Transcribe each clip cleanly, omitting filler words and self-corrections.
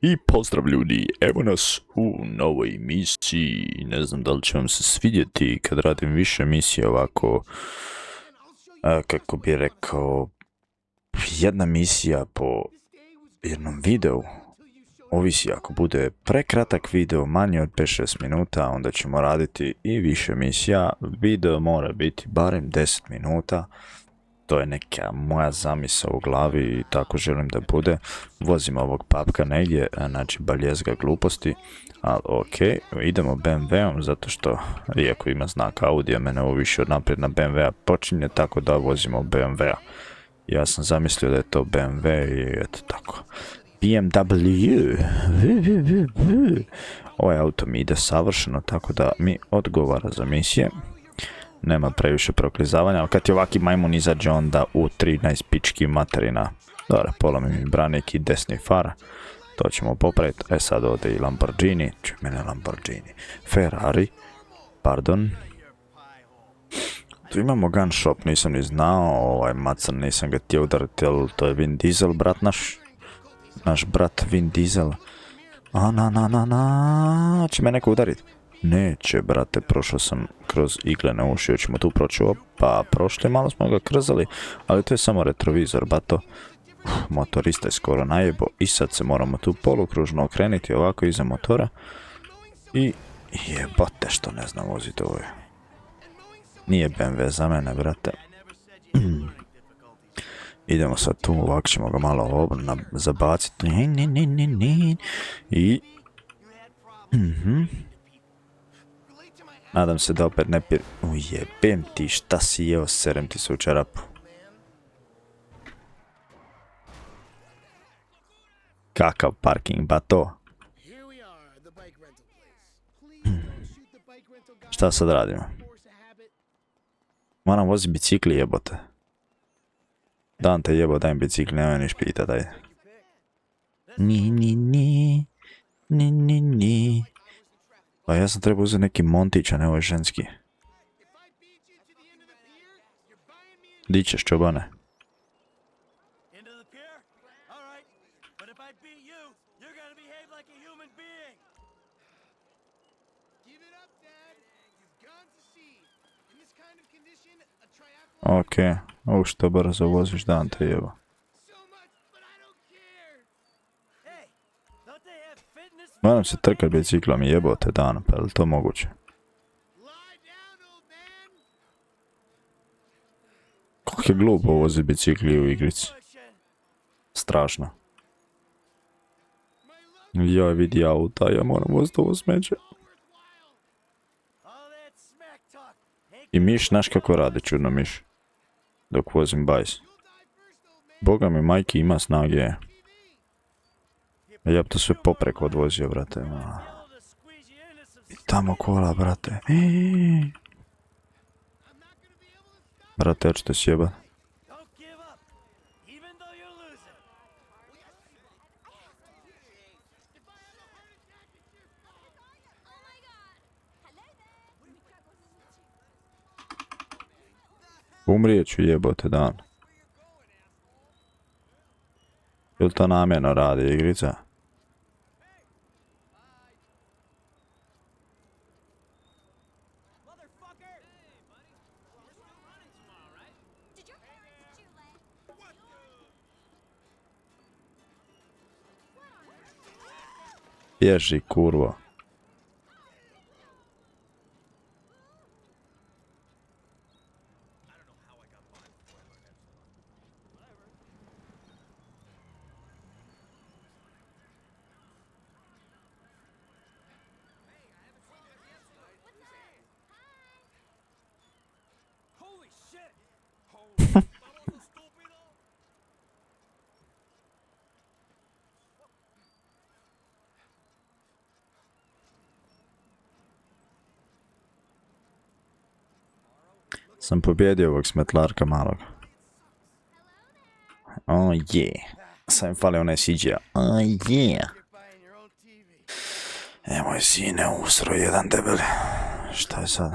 I pozdrav ljudi, evo nas u novoj misiji. Ne znam da li će vam se svidjeti kad radim više misije ovako, kako bi rekao, jedna misija po jednom videu. Ovisi, ako bude prekratak video, manje od 5-6 minuta, onda ćemo raditi i više misija. Video mora biti barem 10 minuta. To je neka moja zamisao u glavi i tako želim da bude. Vozim ovog papka negdje, znači baljezga gluposti, ali ok, idemo BMW-om zato što, iako ima znak Audija, mene ovo više od naprijed na BMW-a počinje, tako da vozimo BMW-a. Ja sam zamislio da je to BMW i eto tako. BMW. Ovaj auto mi ide savršeno, tako da mi odgovara za misije. Nema previše proklizavanja, ali kad je ovaki majmun izađe onda u 13 pički materina. Dobro, polomi mi branik i desni far. To ćemo popraviti. Sad ode i Lamborghini. Mene Lamborghini. Ferrari. Pardon. Tu imamo gun shop, nisam ni znao. Ovaj macan, nisam ga htio udariti, ali to je Vin Diesel, brat naš. Naš brat Vin Diesel. Će me neko udariti? Neće, brate, prošao sam kroz iglene uši, hoćemo tu proći, opa, prošli, malo smo ga krzali, ali to je samo retrovizor, bato. Motorista je skoro najebo i sad se moramo tu polukružno okrenuti ovako iza motora. I jebote što ne znam voziti ovo. Nije BMW za mene, brate. Idemo sad tu, ovako ćemo ga malo zabaciti. I... Nadam se da opet ne Ujebem ti, šta si jeo, serem ti se u čarapu. Kakav parking, bato. Šta sad radimo? Moram voziti bicikli, jebote. Dan te jebo, daj mi bicikli, nemoj niš pita, daj. Ni. Pa ja sam trebao uzeti neki montić, a ne ovaj ženski. Di ćeš, čobane? Okej, što brzo voziš, dan te jebo. Moram se trkat biciklom i jebote dan, pa je li to moguće? Kako je glupo vozi bicikli u igrici. Strašno. Joj, vidi auta, ja moram voziti ovo smeće. I miš, znaš kako radi čudno miš. Dok vozim bajs. Boga mi, majki ima snage. Ja bi to sve popreko odvozio, brate. I tamo kola, brate. Brate, ja ću te sjebat. Umrijet ću, jebote dan. Ili to namjerno radi igrica? Bježi, kurvo. Sam pobjedio ovog smetlarka malog. Oh yeah. Sam falio onaj CJ-a. Oh yeah. Moj sine, usro jedan debeli. Šta je sad?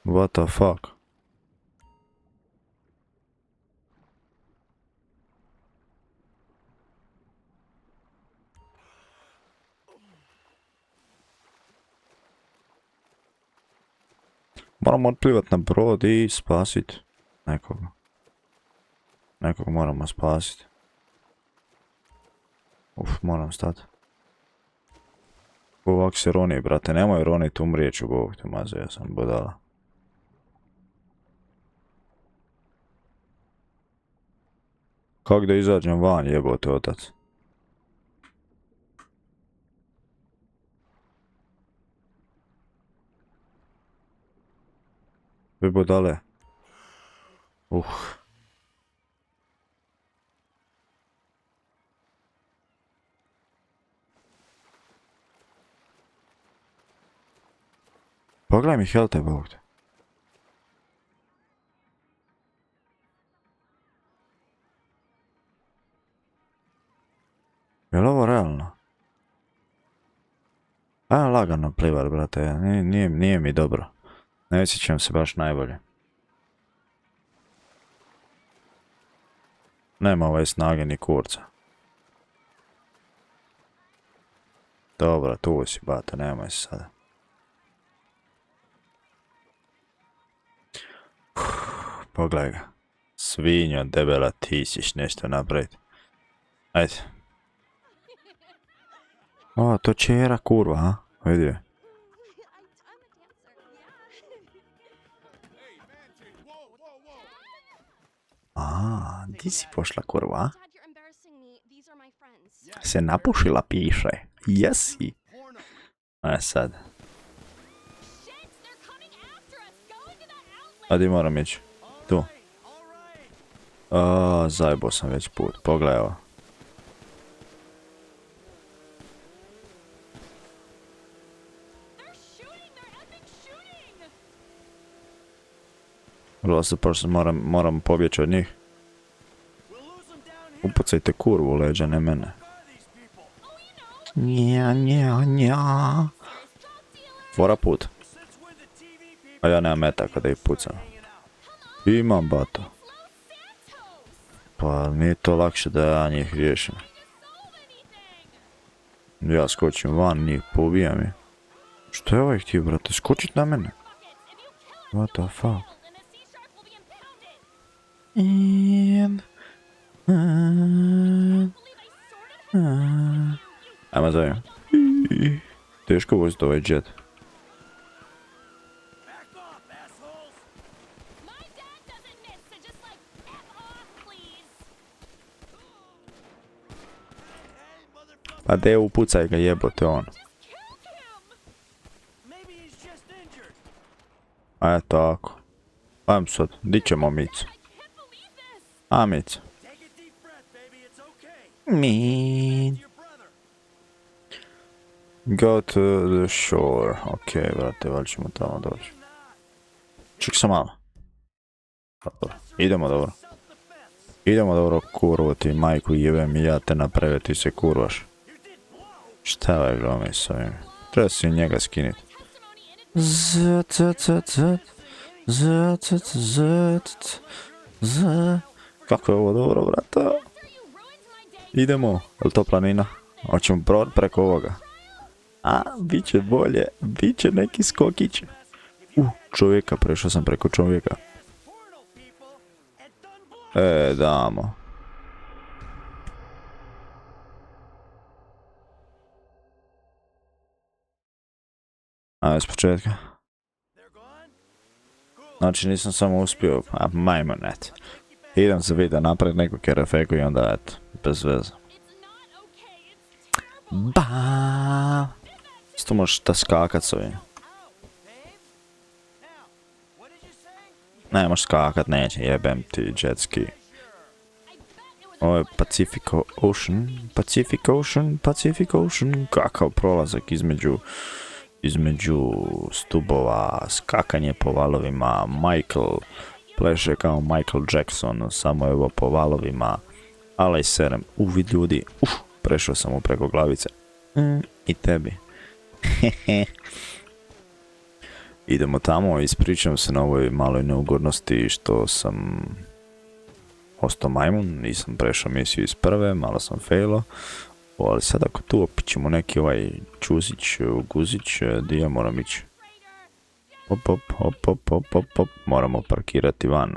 What the fuck? Moramo otplivat na brod i spasit nekoga. Nekog moramo spasit. Moram stati. Ovak se roni, brate, nemoj ronit, umrijeću, Bog te maze, ja sam budala. Kako da izađem van, jebote otac? Vi budale. Pogledaj mi helte, Bog te. Je li ovo realno? Ajmo lagano plivat, brate, nije mi dobro. Ne osjećam se baš najbolje. Nema ove snage ni kurca. Dobro, tu si, bata, nemoj se sada. Pogledaj ga. Svinjo, debela, ti ćeš nešto napraviti. Ajde. O, to čera kurva, ha? Vidi je. A, di si pošla kurva, a? Se napušila, piše. Jesi. Sad. A di moram ići? Tu. Zajebo sam već put. Pogledaj ovo. Vrlo se prosto moram pobjeći od njih. Upucajte kurvu u leđa, ne mene. Nja. Fora put. A ja nemam metaka da ih pucam. Imam, bato. Pa nije to lakše da ja njih riješim. Ja skočim van, njih poubijam je. Što je ovaj htio, brate? Skočit na mene? What the fuck? Ajmo zajedno. Teško voziti ovaj jet. Pa de upucaj ga, jebote on. A tako. Ajmo sad, di ćemo Micu? A Mica. Go to the shore. Ok, brate, valjda ćemo tamo doći. Ček sam malo. Dobro, idemo dobro. Idemo dobro, kurvo ti, majku jebem i ja te napravio, ti se kurvaš. Šta ovaj glomi s ovim? Treba si njega skinit. Kako je ovo dobro, brata? Idemo, je li to planina? Hoćemo brod preko ovoga. A, bit će bolje, bit će neki skokić. Čovjeka, prešao sam preko čovjeka. Damo. Ajde s početka. Znači nisam samo uspio, majmonet. Idem se vidjeti napred neku kerefeku i onda eto, bez veze. Ba. Isto možeš da skakat s ovim. Ne možeš skakat, neće, jebem ti jet ski. Ovo je Pacific Ocean, kakav prolazak između stubova, skakanje po valovima, Michael pleše kao Michael Jackson, samo evo po valovima, alej serem, vid ljudi, prešao sam mu preko glavice, i tebi. Idemo tamo, ispričam se na ovoj maloj neugodnosti što sam ostao majmun, nisam prešao misiju iz prve, malo sam failo. Ali sad ako tu opićemo neki ovaj čuzić, guzić, di ja moram ići? Hop, hop, hop, hop, hop, hop, hop. Moramo parkirati van.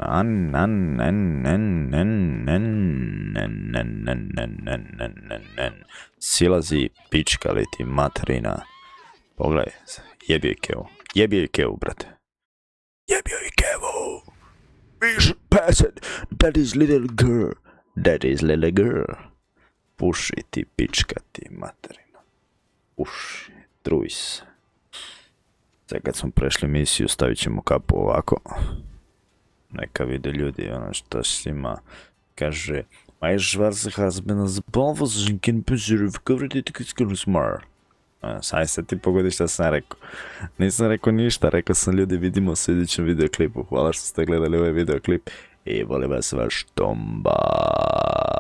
Silazi pička li ti materina. Pogledaj, jebio je kevu, brate. Jebio je kevu. We should pass it. That is little girl. That is little girl. Puši ti pička ti materina. Puši, truj se. Sad kad smo prešli misiju stavit ćemo kapu ovako. Neka vide ljudi ono što s njima kaže. My Schwarze has been as bold as you can preserve covered it is more. Saj se ti pogodi šta sam rekao. Nisam rekao ništa, rekao sam ljudi vidimo se u idućem videoklipu. Hvala što ste gledali ovaj videoklip i volim vas vaš Tomba.